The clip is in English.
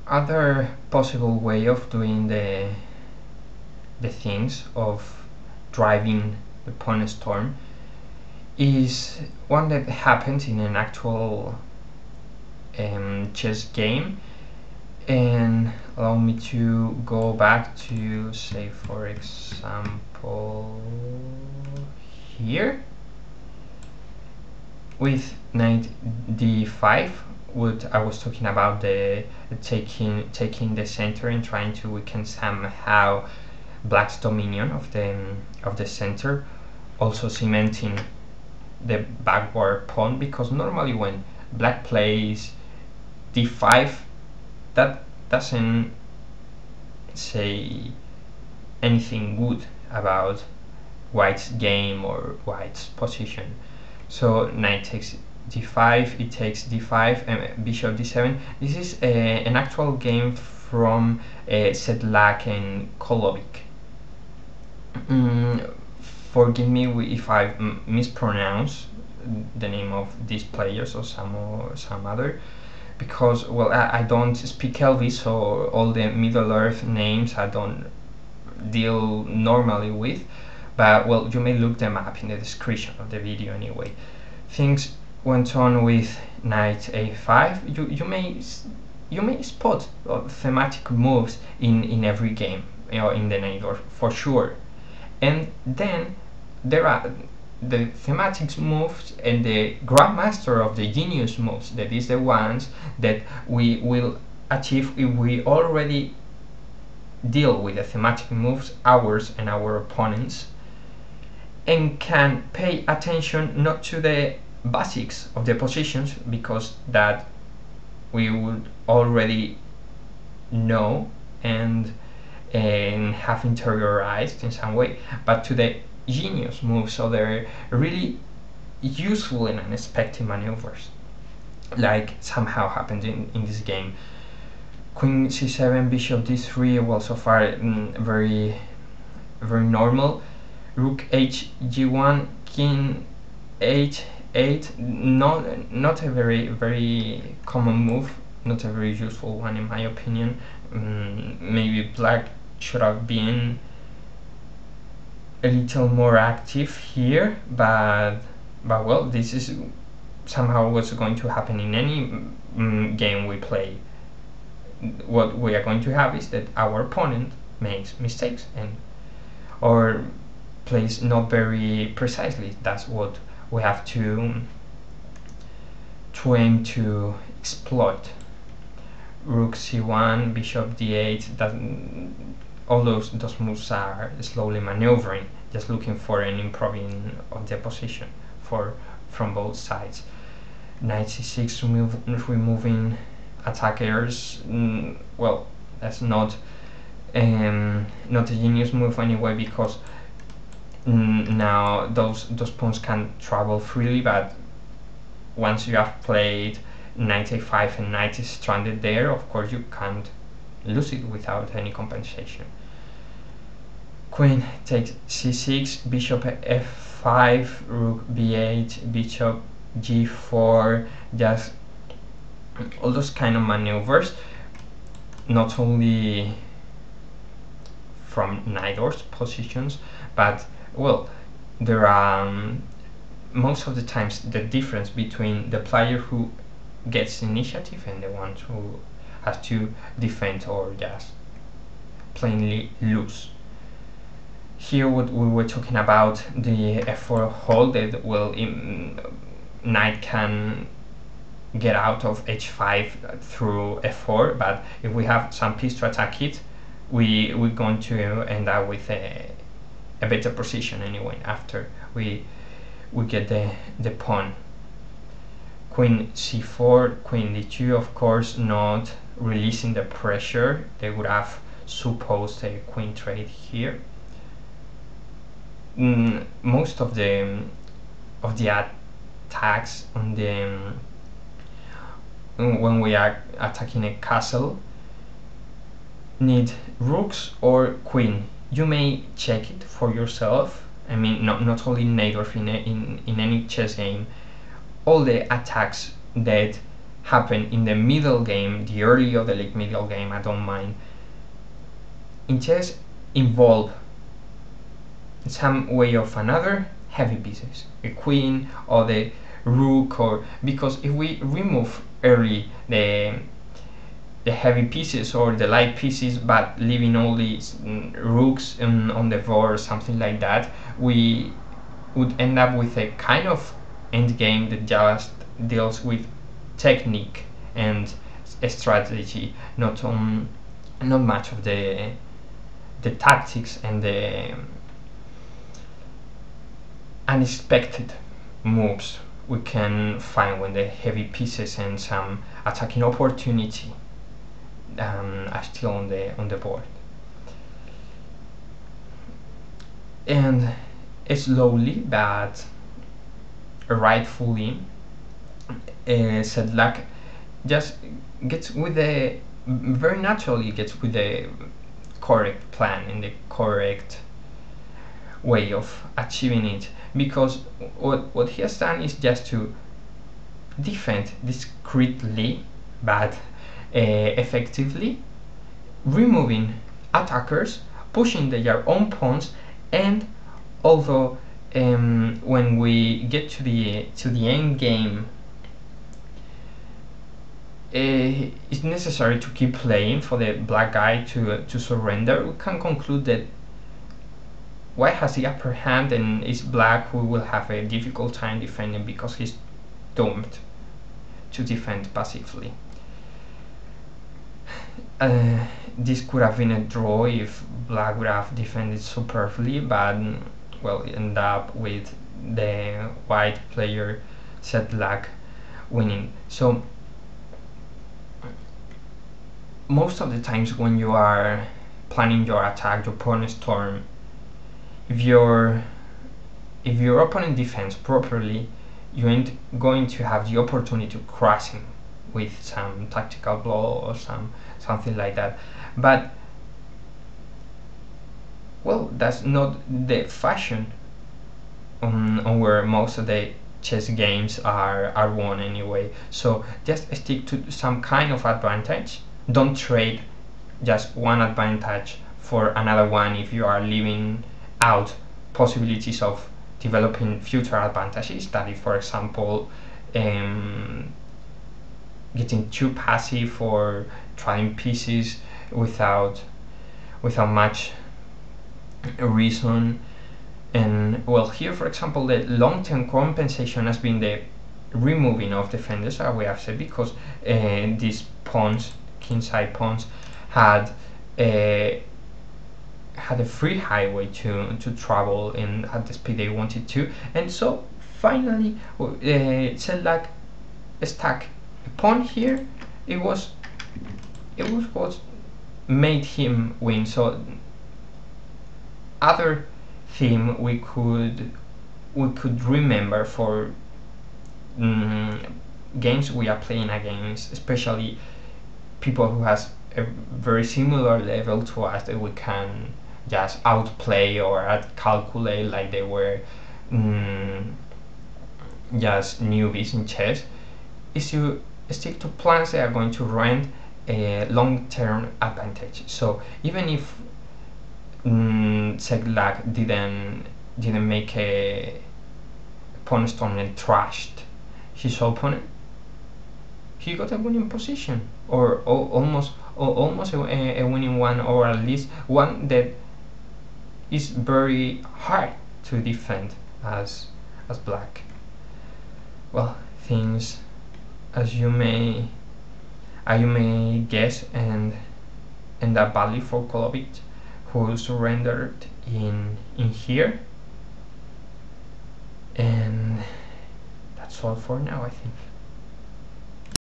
Other possible way of doing the things of driving the pawn storm is one that happens in an actual chess game. And allow me to go back to, say, for example, here with knight d5. What I was talking about, the taking the center and trying to weaken somehow black's dominion of the center, also cementing the backward pawn, because normally when black plays d5, that doesn't say anything good about white's game or white's position. So knight takes d5, it takes d5, and bishop d7. This is an actual game from Sedlak and Colovic. Forgive me if I mispronounce the name of these players or some other, because, well, I don't speak Elvish, so all the Middle Earth names I don't deal normally with, but, well, you may look them up in the description of the video anyway. Things went on with knight a5. You may spot thematic moves in every game, in the Najdorf, for sure. And then there are the thematic moves and the grandmaster of the genius moves, that is the ones that we will achieve if we already deal with the thematic moves, ours and our opponents, and can pay attention not to the basics of the positions, because that we would already know and have interiorized in some way, but to the genius moves. So they're really useful and unexpected maneuvers, like somehow happened in this game. Queen c7, bishop d3, well, so far very normal. Rook hg1, king h8, not a very common move, not a very useful one in my opinion. Maybe black should have been a little more active here, but well, this is somehow what's going to happen in any game we play. What we are going to have is that our opponent makes mistakes or plays not very precisely. That's what we have to aim to exploit. Rook c1, bishop d8, all those moves are slowly maneuvering, just looking for an improving of the position from both sides. Knight c6, removing attackers. Well, that's not a genius move anyway, because now those pawns can travel freely, but once you have played knight a5 and knight is stranded there, of course you can't lose it without any compensation. Queen takes c6, bishop f5, rook b8, bishop g4, just all those kind of maneuvers, not only from Najdorf's positions, but, well, there are most of the times the difference between the player who gets initiative and the one who has to defend or just plainly lose. Here what we were talking about, the f4 hold, that, well, knight can get out of h5 through f4, but if we have some piece to attack it, we're going to end up with a better position anyway after we get the pawn. Queen c4, queen d2, of course, not releasing the pressure. They would have supposed a queen trade here. Most of the attacks on the when we are attacking a castle need rooks or queen. You may check it for yourself. I mean, not only Najdorf, in any chess game, all the attacks that happen in the middle game, the early of the late middle game, I don't mind. In chess, involve some way of another heavy pieces, a queen or the rook, or because if we remove early the heavy pieces or the light pieces but leaving only rooks on the board or something like that, we would end up with a kind of end game that just deals with technique and strategy, not much of the tactics and the unexpected moves we can find when the heavy pieces and some attacking opportunity are still on the board. And slowly but rightfully, Sedlak just gets with the very naturally gets with the correct plan and the correct way of achieving it, because what he has done is just to defend discreetly but effectively, removing attackers, pushing their own pawns, and although when we get to the end game, it's necessary to keep playing for the black guy to surrender, we can conclude that white has the upper hand and it's black who will have a difficult time defending because he's doomed to defend passively. This could have been a draw if black would have defended superbly, but well, it ended up with the white player Sedlak winning. So most of the times when you are planning your attack, your pawn storm, if your opponent defends properly, you ain't going to have the opportunity to crush him with some tactical blow or something like that. But well, that's not the fashion on where most of the chess games are won anyway. So just stick to some kind of advantage. Don't trade just one advantage for another one if you are leaving out possibilities of developing future advantages. That if, for example, getting too passive or trying pieces without much reason. And well, here for example, the long-term compensation has been the removing of defenders, as we have said, because these pawns, kingside pawns, had a free highway to travel in at the speed they wanted to, and so finally Sedlak stuck a pawn here. It was what made him win. So other theme we could remember for games we are playing against, especially people who has a very similar level to us, that we can just outplay or outcalculate like they were just newbies in chess, is to stick to plans that are going to rent a long-term advantage. So even if Sedlak didn't make a pawn storm and trashed his opponent, he got a winning position, or almost a winning one, or at least one that is very hard to defend as black. Well, things as you may guess, and that badly for Colovic, who surrendered in here. And that's all for now, I think.